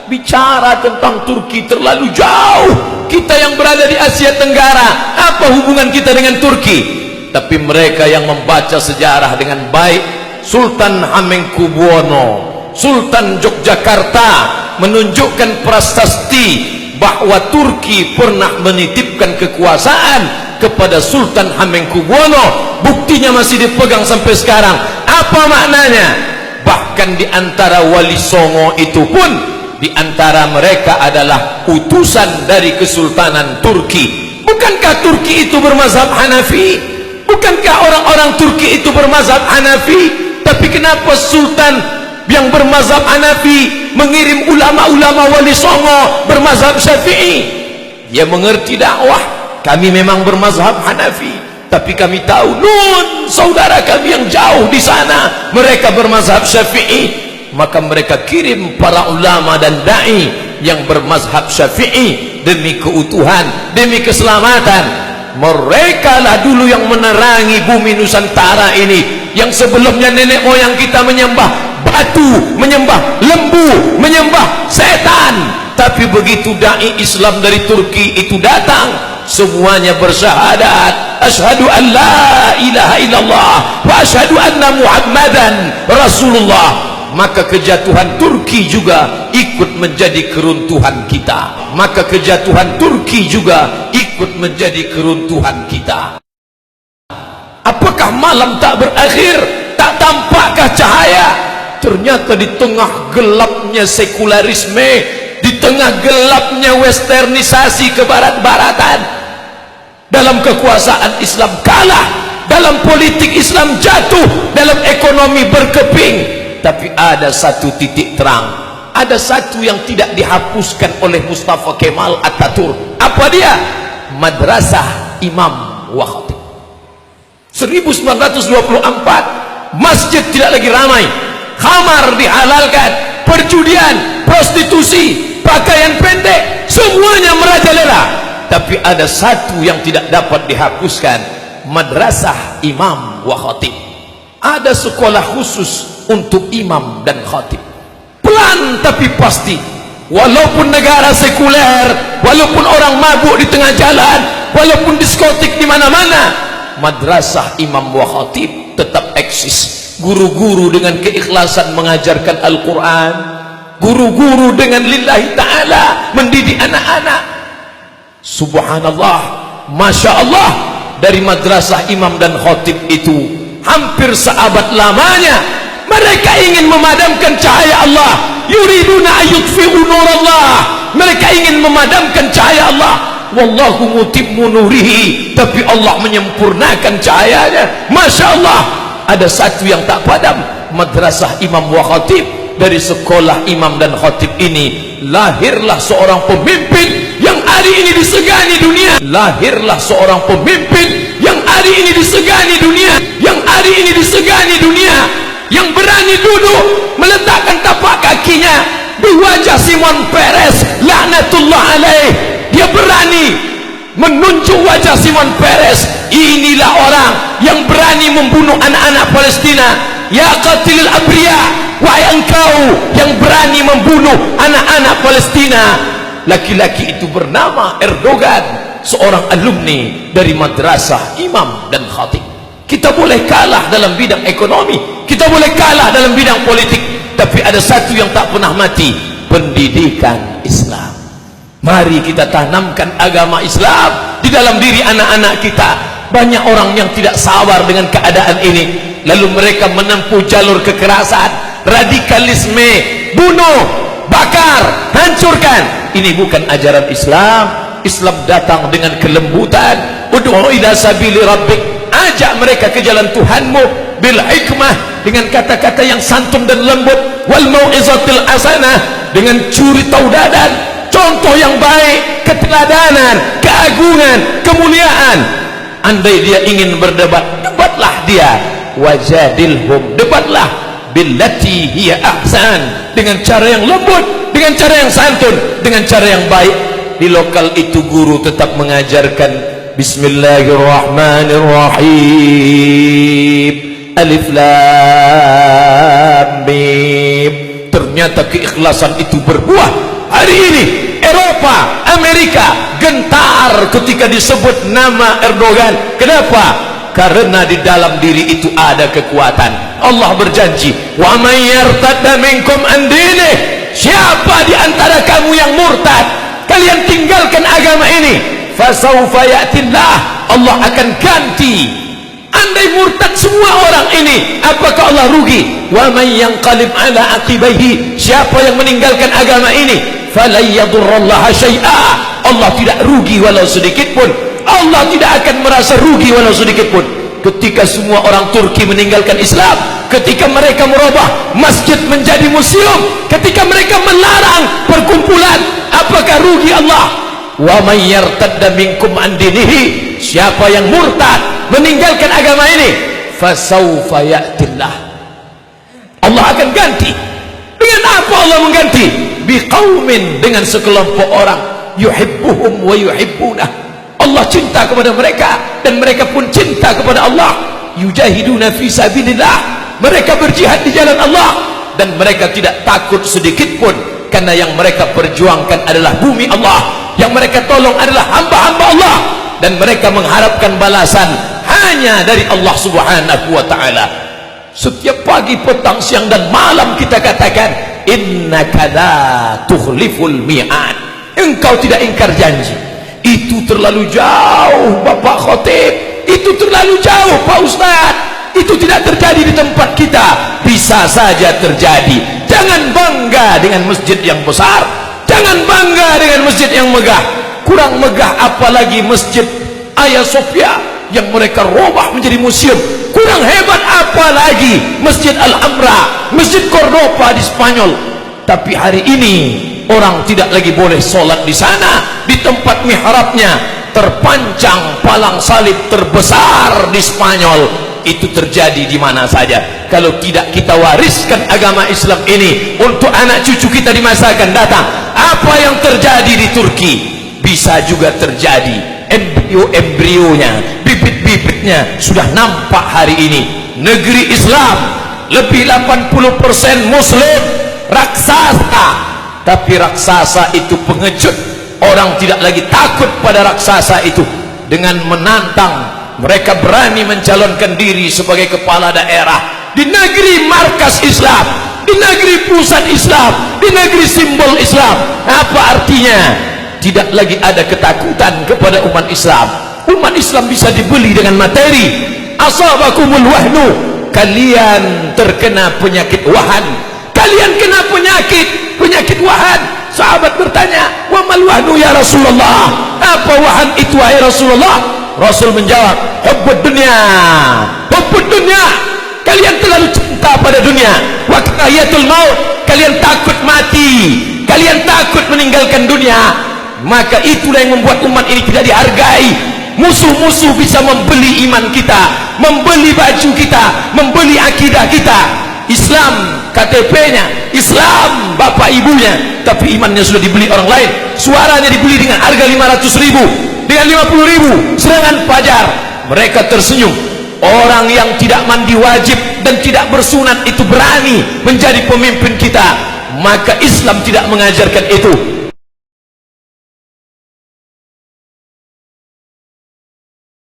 bicara tentang Turki terlalu jauh. Kita yang berada di Asia Tenggara, apa hubungan kita dengan Turki? Tapi mereka yang membaca sejarah dengan baik, Sultan Hamengkubuwono, Sultan Yogyakarta menunjukkan prasasti bahwa Turki pernah menitipkan kekuasaan kepada Sultan Hamengkubuwono. Buktinya masih dipegang sampai sekarang. Apa maknanya? Bahkan di antara Wali Songo itu pun, di antara mereka adalah utusan dari Kesultanan Turki. Bukankah Turki itu bermazhab Hanafi? Bukankah orang-orang Turki itu bermazhab Hanafi? Tapi kenapa Sultan yang bermazhab Hanafi mengirim ulama-ulama Wali Songo bermazhab Syafi'i? Dia mengerti dakwah. Kami memang bermazhab Hanafi, tapi kami tahu saudara kami yang jauh di sana mereka bermazhab Syafi'i. Maka mereka kirim para ulama dan da'i yang bermazhab Syafi'i demi keutuhan, demi keselamatan. Mereka lah dulu yang menerangi bumi Nusantara ini, yang sebelumnya nenek moyang kita menyembah batu, menyembah lembu, menyembah setan. Tapi begitu da'i Islam dari Turki itu datang, semuanya bersyahadat, asyhadu an la ilaha illallah wa asyhadu anna Muhammadan Rasulullah. Maka kejatuhan Turki juga ikut menjadi keruntuhan kita. Maka kejatuhan Turki juga ikut menjadi keruntuhan kita. Apakah malam tak berakhir? Tak tampakkah cahaya? Ternyata di tengah gelapnya sekularisme, di tengah gelapnya westernisasi kebarat-baratan, dalam kekuasaan Islam kalah, dalam politik Islam jatuh, dalam ekonomi berkeping. Tapi ada satu titik terang, ada satu yang tidak dihapuskan oleh Mustafa Kemal Atatürk. Apa dia? Madrasah Imam wa Khatib. 1924 masjid tidak lagi ramai, khamar dihalalkan, perjudian, prostitusi, pakaian pendek, semuanya merajalela. Tapi ada satu yang tidak dapat dihapuskan, Madrasah Imam wa Khatib. Ada sekolah khusus untuk imam dan khatib. Pelan tapi pasti. Walaupun negara sekuler, walaupun orang mabuk di tengah jalan, walaupun diskotik di mana-mana, Madrasah Imam wa Khatib tetap eksis. Guru-guru dengan keikhlasan mengajarkan Al-Quran, guru-guru dengan lillahi ta'ala mendidik anak-anak. Subhanallah, Masya Allah, dari Madrasah Imam dan Khatib itu hampir seabad lamanya mereka ingin memadamkan cahaya Allah. Yuriduna ayutfi'u nurallah. Mereka ingin memadamkan cahaya Allah. Wallahu mutimmu nurihi. Tapi Allah menyempurnakan cahayanya. Masya Allah. Ada satu yang tak padam, Madrasah Imam wa Khatib. Dari sekolah imam dan khatib ini lahirlah seorang pemimpin yang hari ini disegani dunia. Lahirlah seorang pemimpin yang hari ini disegani dunia. Yang hari ini disegani dunia, yang berani duduk meletakkan tapak kakinya di wajah Simon Peres laknatullah alaih. Dia berani menunjuk wajah Simon Peres. Inilah orang yang berani membunuh anak-anak Palestina. Ya qatilul abriya, wahai engkau yang berani membunuh anak-anak Palestina. Laki-laki itu bernama Erdogan, seorang alumni dari Madrasah Imam dan Khatib. Kita boleh kalah dalam bidang ekonomi, kita boleh kalah dalam bidang politik, tapi ada satu yang tak pernah mati, pendidikan Islam. Mari kita tanamkan agama Islam di dalam diri anak-anak kita. Banyak orang yang tidak sabar dengan keadaan ini, lalu mereka menempuh jalur kekerasan, radikalisme, bunuh, bakar, hancurkan. Ini bukan ajaran Islam. Islam datang dengan kelembutan. Ud'u ila sabili rabbik, ajak mereka ke jalan Tuhanmu bil hikmah, dengan kata-kata yang santun dan lembut, wal mau'izatil hasanah, dengan curi taudadan, contoh yang baik, keteladanan, keagungan, kemuliaan. Andai dia ingin berdebat, debatlah dia. Wajadilhum, debatlah billati hiya ahsan, dengan cara yang lembut, dengan cara yang santun, dengan cara yang baik. Di lokal itu guru tetap mengajarkan Bismillahirrahmanirrahim, Alif Lam Mim. ternyata keikhlasan itu berbuah. Hari ini Eropa, Amerika gentar ketika disebut nama Erdogan. Kenapa? Karena di dalam diri itu ada kekuatan. Allah berjanji, wa may yartadda minkum an dinih, siapa di antara kamu yang murtad, kalian tinggalkan agama ini, fasawfa ya'tillah, Allah akan ganti. Andai murtad semua orang ini, apakah Allah rugi? Wa may yanqalib ala aqibaihi, siapa yang meninggalkan agama ini, falan yadurrallaha syai'a, Allah tidak rugi walau sedikit pun. Allah tidak akan merasa rugi walau sedikit pun. Ketika semua orang Turki meninggalkan Islam, ketika mereka merubah masjid menjadi museum, ketika mereka melarang perkumpulan, apakah rugi Allah? Wa may yartadda minkum an dinihi, siapa yang murtad meninggalkan agama ini, fasawfa ya'tillah, Allah akan ganti. Dengan apa Allah mengganti? Biqaumin, dengan sekelompok orang, yuhibbuhum wa yuhibbunah, Allah cinta kepada mereka dan mereka pun cinta kepada Allah. Yujahiduna fi sabilillah, mereka berjihad di jalan Allah dan mereka tidak takut sedikit pun, karena yang mereka perjuangkan adalah bumi Allah, yang mereka tolong adalah hamba-hamba Allah, dan mereka mengharapkan balasan hanya dari Allah Subhanahu wa ta'ala. Setiap pagi, petang, siang dan malam kita katakan, innaka la tukhliful mi'ad, engkau tidak ingkar janji. Itu terlalu jauh Bapak Khotib, itu terlalu jauh Pak Ustaz, itu tidak terjadi di tempat kita. Bisa saja terjadi. Jangan bangga dengan masjid yang besar, jangan bangga dengan masjid yang megah. Kurang megah apalagi masjid Hagia Sophia yang mereka robah menjadi museum. Kurang hebat apalagi masjid Al-Hamra, masjid Cordoba di Spanyol. Tapi hari ini orang tidak lagi boleh sholat di sana. Di tempat mihrabnya terpancang palang salib terbesar di Spanyol. Itu terjadi di mana saja. Kalau tidak kita wariskan agama Islam ini untuk anak cucu kita di masa akan datang, apa yang terjadi di Turki bisa juga terjadi. Embrio-embrionya, bibit-bibitnya sudah nampak hari ini. Negeri Islam lebih 80% Muslim, raksasa. Tapi raksasa itu pengecut. Orang tidak lagi takut pada raksasa itu. Dengan menantang, mereka berani mencalonkan diri sebagai kepala daerah di negeri markas Islam, di negeri pusat Islam, di negeri simbol Islam. Apa artinya? Tidak lagi ada ketakutan kepada umat Islam. Umat Islam bisa dibeli dengan materi. Asabakumul wahnu, kalian terkena penyakit wahan, kalian kena penyakit wahan. Sahabat bertanya, wa mal wahnu ya Rasulullah, apa wahan itu wahai Rasulullah? Rasul menjawab, hubbud dunya, hubbud dunya, kalian terlalu cinta pada dunia. Wa karahiyatul maut, kalian takut mati, kalian takut meninggalkan dunia. Maka itulah yang membuat umat ini tidak dihargai. Musuh-musuh bisa membeli iman kita, membeli baju kita, membeli akidah kita. Islam KTP-nya, Islam bapak ibunya, tapi imannya sudah dibeli orang lain. Suaranya dibeli dengan harga 500.000, dengan 50.000 serangan fajar. Mereka tersenyum. Orang yang tidak mandi wajib dan tidak bersunat itu berani menjadi pemimpin kita. Maka Islam tidak mengajarkan itu.